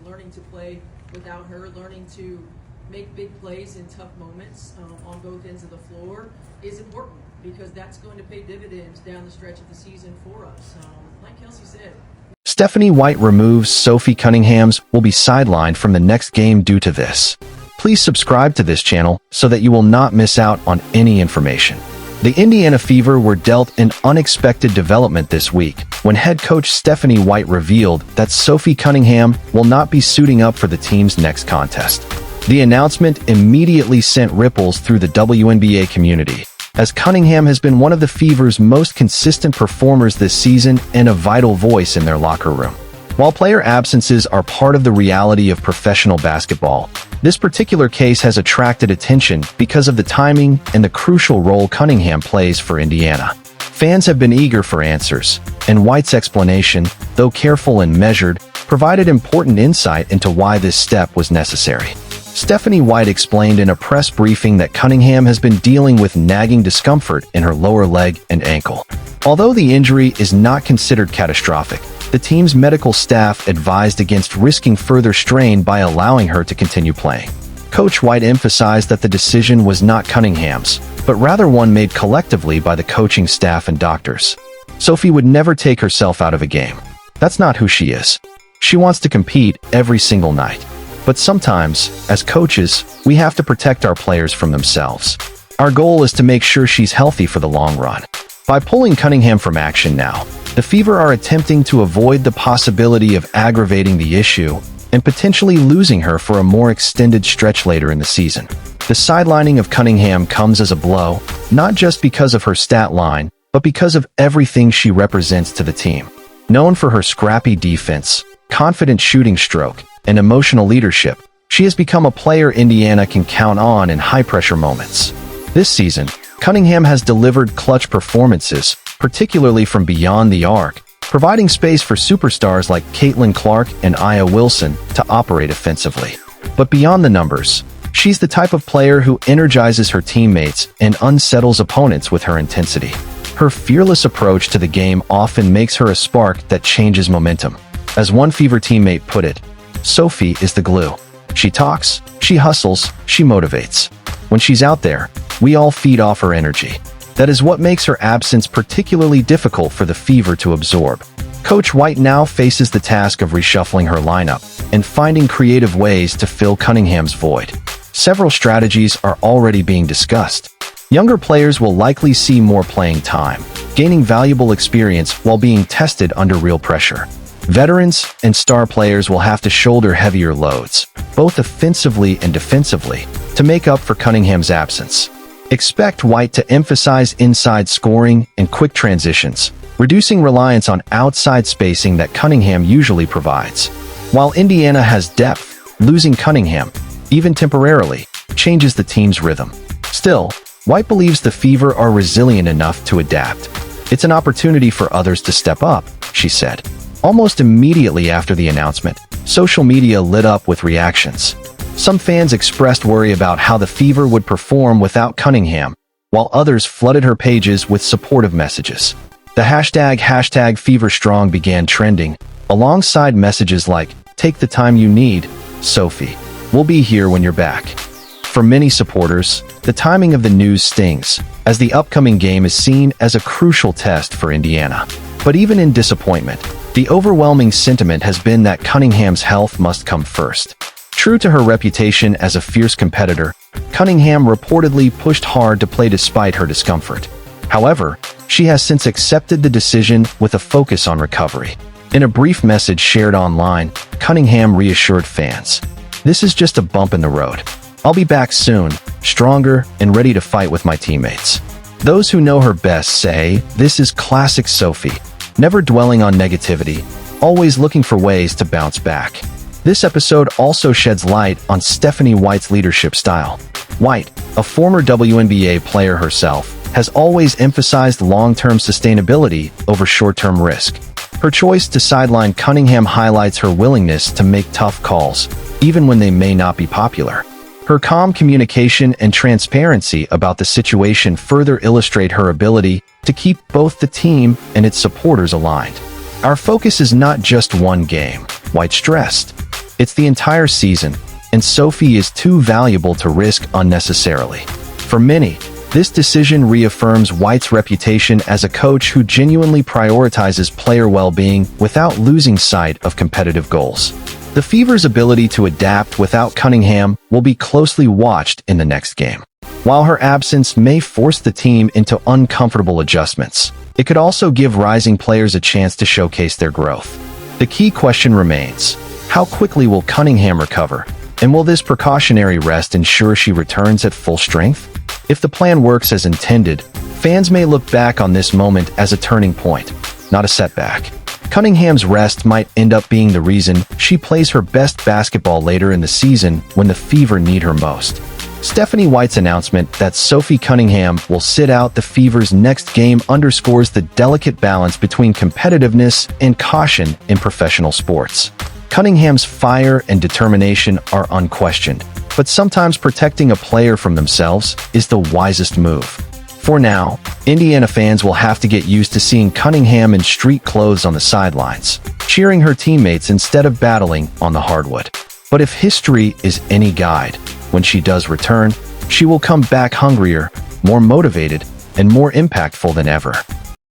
and learning to play without her, learning to make big plays in tough moments on both ends of the floor is important, because that's going to pay dividends down the stretch of the season for us. Like Kelsey said, Stephanie White removes Sophie Cunningham's will be sidelined from the next game due to this. Please subscribe to this channel so that you will not miss out on any information. The Indiana Fever were dealt an unexpected development this week when head coach Stephanie White revealed that Sophie Cunningham will not be suiting up for the team's next contest. The announcement immediately sent ripples through the WNBA community, as Cunningham has been one of the Fever's most consistent performers this season and a vital voice in their locker room. While player absences are part of the reality of professional basketball, this particular case has attracted attention because of the timing and the crucial role Cunningham plays for Indiana. Fans have been eager for answers, and White's explanation, though careful and measured, provided important insight into why this step was necessary. Stephanie White explained in a press briefing that Cunningham has been dealing with nagging discomfort in her lower leg and ankle. Although the injury is not considered catastrophic, the team's medical staff advised against risking further strain by allowing her to continue playing. Coach White emphasized that the decision was not Cunningham's, but rather one made collectively by the coaching staff and doctors. Sophie would never take herself out of a game. That's not who she is. She wants to compete every single night. But sometimes, as coaches, we have to protect our players from themselves. Our goal is to make sure she's healthy for the long run. By pulling Cunningham from action now, the Fever are attempting to avoid the possibility of aggravating the issue and potentially losing her for a more extended stretch later in the season. The sidelining of Cunningham comes as a blow, not just because of her stat line, but because of everything she represents to the team. Known for her scrappy defense, confident shooting stroke, and emotional leadership, she has become a player Indiana can count on in high-pressure moments. This season, Cunningham has delivered clutch performances, particularly from beyond the arc, providing space for superstars like Caitlin Clark and Aya Wilson to operate offensively. But beyond the numbers, she's the type of player who energizes her teammates and unsettles opponents with her intensity. Her fearless approach to the game often makes her a spark that changes momentum. As one Fever teammate put it, Sophie is the glue. She talks, she hustles, she motivates. When she's out there, we all feed off her energy. That is what makes her absence particularly difficult for the Fever to absorb. Coach White now faces the task of reshuffling her lineup and finding creative ways to fill Cunningham's void. Several strategies are already being discussed. Younger players will likely see more playing time, gaining valuable experience while being tested under real pressure. Veterans and star players will have to shoulder heavier loads, both offensively and defensively, to make up for Cunningham's absence. Expect White to emphasize inside scoring and quick transitions, reducing reliance on outside spacing that Cunningham usually provides. While Indiana has depth, losing Cunningham, even temporarily, changes the team's rhythm. Still, White believes the Fever are resilient enough to adapt. It's an opportunity for others to step up, she said. Almost immediately after the announcement, social media lit up with reactions. Some fans expressed worry about how the Fever would perform without Cunningham, while others flooded her pages with supportive messages. The hashtag #FeverStrong began trending, alongside messages like, "Take the time you need, Sophie. We'll be here when you're back." For many supporters, the timing of the news stings, as the upcoming game is seen as a crucial test for Indiana. But even in disappointment, the overwhelming sentiment has been that Cunningham's health must come first. True to her reputation as a fierce competitor, Cunningham reportedly pushed hard to play despite her discomfort. However, she has since accepted the decision with a focus on recovery. In a brief message shared online, Cunningham reassured fans, "This is just a bump in the road. I'll be back soon, stronger and ready to fight with my teammates." Those who know her best say this is classic Sophie, never dwelling on negativity, always looking for ways to bounce back. This episode also sheds light on Stephanie White's leadership style. White, a former WNBA player herself, has always emphasized long-term sustainability over short-term risk. Her choice to sideline Cunningham highlights her willingness to make tough calls, even when they may not be popular. Her calm communication and transparency about the situation further illustrate her ability to keep both the team and its supporters aligned. "Our focus is not just one game," White stressed. It's the entire season, and Sophie is too valuable to risk unnecessarily. For many, this decision reaffirms White's reputation as a coach who genuinely prioritizes player well-being without losing sight of competitive goals. The Fever's ability to adapt without Cunningham will be closely watched in the next game. While her absence may force the team into uncomfortable adjustments, it could also give rising players a chance to showcase their growth. The key question remains: how quickly will Cunningham recover, and will this precautionary rest ensure she returns at full strength? If the plan works as intended, fans may look back on this moment as a turning point, not a setback. Cunningham's rest might end up being the reason she plays her best basketball later in the season when the Fever need her most. Stephanie White's announcement that Sophie Cunningham will sit out the Fever's next game underscores the delicate balance between competitiveness and caution in professional sports. Cunningham's fire and determination are unquestioned, but sometimes protecting a player from themselves is the wisest move. For now, Indiana fans will have to get used to seeing Cunningham in street clothes on the sidelines, cheering her teammates instead of battling on the hardwood. But if history is any guide, when she does return, she will come back hungrier, more motivated, and more impactful than ever.